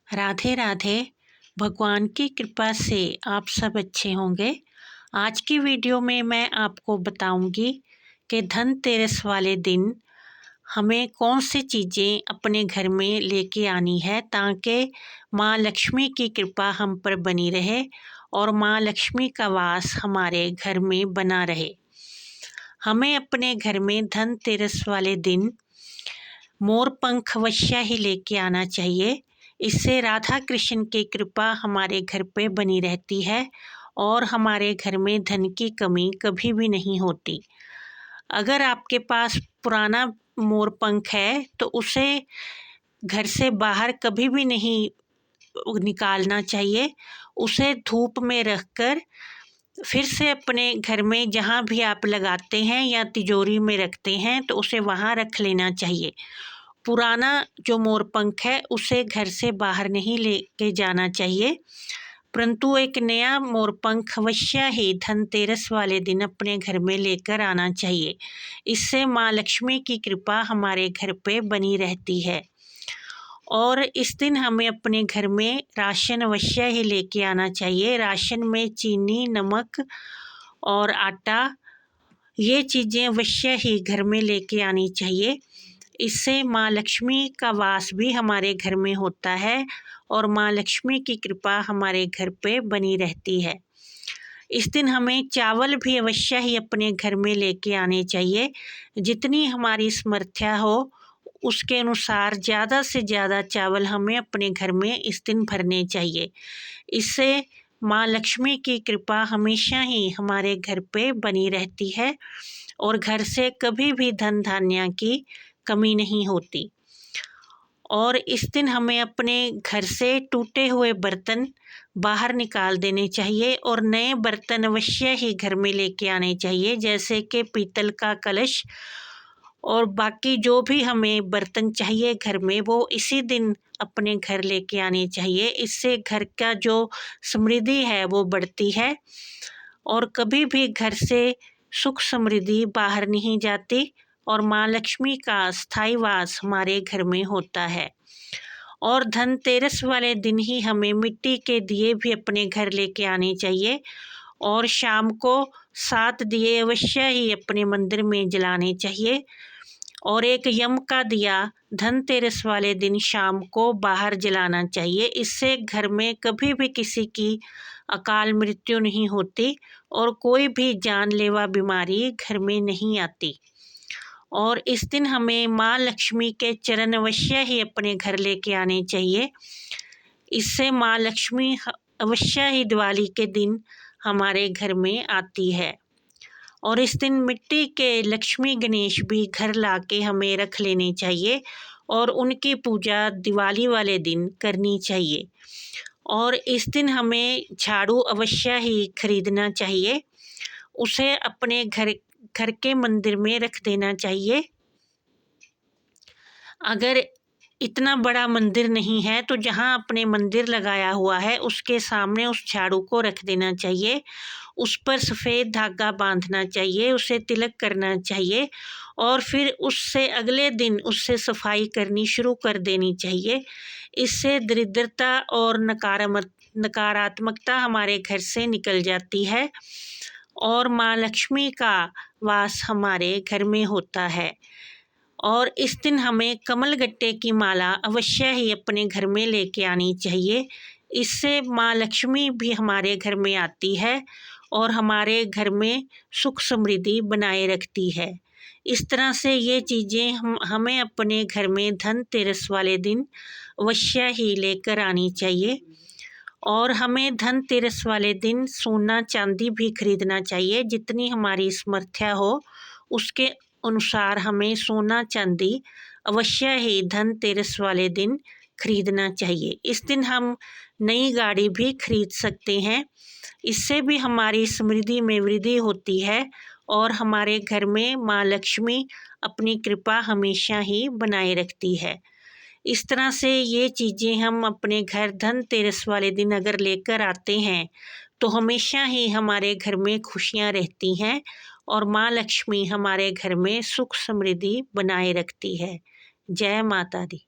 राधे राधे। भगवान की कृपा से आप सब अच्छे होंगे। आज की वीडियो में मैं आपको बताऊंगी कि धनतेरस वाले दिन हमें कौन सी चीज़ें अपने घर में लेके आनी है ताकि माँ लक्ष्मी की कृपा हम पर बनी रहे और माँ लक्ष्मी का वास हमारे घर में बना रहे। हमें अपने घर में धनतेरस वाले दिन मोर पंख अवश्य ही लेके आना चाहिए। इससे राधा कृष्ण की कृपा हमारे घर पे बनी रहती है और हमारे घर में धन की कमी कभी भी नहीं होती। अगर आपके पास पुराना मोर पंख है तो उसे घर से बाहर कभी भी नहीं निकालना चाहिए। उसे धूप में रखकर फिर से अपने घर में जहाँ भी आप लगाते हैं या तिजोरी में रखते हैं तो उसे वहाँ रख लेना चाहिए। पुराना जो मोरपंख है उसे घर से बाहर नहीं लेके जाना चाहिए, परंतु एक नया मोरपंख अवश्य ही धनतेरस वाले दिन अपने घर में लेकर आना चाहिए। इससे माँ लक्ष्मी की कृपा हमारे घर पे बनी रहती है। और इस दिन हमें अपने घर में राशन अवश्य ही लेके आना चाहिए। राशन में चीनी, नमक और आटा, ये चीज़ें अवश्य ही घर में लेके आनी चाहिए। इससे माँ लक्ष्मी का वास भी हमारे घर में होता है और माँ लक्ष्मी की कृपा हमारे घर पे बनी रहती है। इस दिन हमें चावल भी अवश्य ही अपने घर में लेके आने चाहिए। जितनी हमारी सामर्थ्य हो उसके अनुसार ज़्यादा से ज़्यादा चावल हमें अपने घर में इस दिन भरने चाहिए। इससे माँ लक्ष्मी की कृपा हमेशा ही हमारे घर पे बनी रहती है और घर से कभी भी धन धान्य की कमी नहीं होती। और इस दिन हमें अपने घर से टूटे हुए बर्तन बाहर निकाल देने चाहिए और नए बर्तन अवश्य ही घर में लेके आने चाहिए, जैसे कि पीतल का कलश और बाकी जो भी हमें बर्तन चाहिए घर में वो इसी दिन अपने घर लेके आने चाहिए। इससे घर का जो समृद्धि है वो बढ़ती है और कभी भी घर से सुख समृद्धि बाहर नहीं जाती और माँ लक्ष्मी का स्थायी वास हमारे घर में होता है। और धनतेरस वाले दिन ही हमें मिट्टी के दिए भी अपने घर लेके आने चाहिए और शाम को 7 दिए अवश्य ही अपने मंदिर में जलाने चाहिए। और एक यम का दिया धनतेरस वाले दिन शाम को बाहर जलाना चाहिए। इससे घर में कभी भी किसी की अकाल मृत्यु नहीं होती और कोई भी जानलेवा बीमारी घर में नहीं आती। और इस दिन हमें माँ लक्ष्मी के चरण अवश्य ही अपने घर लेके आने चाहिए। इससे माँ लक्ष्मी अवश्य ही दिवाली के दिन हमारे घर में आती है। और इस दिन मिट्टी के लक्ष्मी गणेश भी घर लाके हमें रख लेने चाहिए और उनकी पूजा दिवाली वाले दिन करनी चाहिए। और इस दिन हमें झाड़ू अवश्य ही खरीदना चाहिए, उसे अपने घर के मंदिर में रख देना चाहिए। अगर इतना बड़ा मंदिर नहीं है तो जहाँ अपने मंदिर लगाया हुआ है उसके सामने उस झाड़ू को रख देना चाहिए। उस पर सफ़ेद धागा बांधना चाहिए, उसे तिलक करना चाहिए और फिर उससे अगले दिन उससे सफाई करनी शुरू कर देनी चाहिए। इससे दरिद्रता और नकारात्मकता हमारे घर से निकल जाती है और माँ लक्ष्मी का वास हमारे घर में होता है। और इस दिन हमें कमलगट्टे की माला अवश्य ही अपने घर में लेके आनी चाहिए। इससे माँ लक्ष्मी भी हमारे घर में आती है और हमारे घर में सुख समृद्धि बनाए रखती है। इस तरह से ये चीज़ें हमें अपने घर में धनतेरस वाले दिन अवश्य ही लेकर आनी चाहिए। और हमें धनतेरस वाले दिन सोना चांदी भी खरीदना चाहिए। जितनी हमारी सामर्थ्य हो उसके अनुसार हमें सोना चांदी अवश्य ही धनतेरस वाले दिन खरीदना चाहिए। इस दिन हम नई गाड़ी भी खरीद सकते हैं। इससे भी हमारी समृद्धि में वृद्धि होती है और हमारे घर में माँ लक्ष्मी अपनी कृपा हमेशा ही बनाए रखती है। इस तरह से ये चीज़ें हम अपने घर धनतेरस वाले दिन अगर लेकर आते हैं तो हमेशा ही हमारे घर में खुशियाँ रहती हैं और माँ लक्ष्मी हमारे घर में सुख समृद्धि बनाए रखती है। जय माता दी।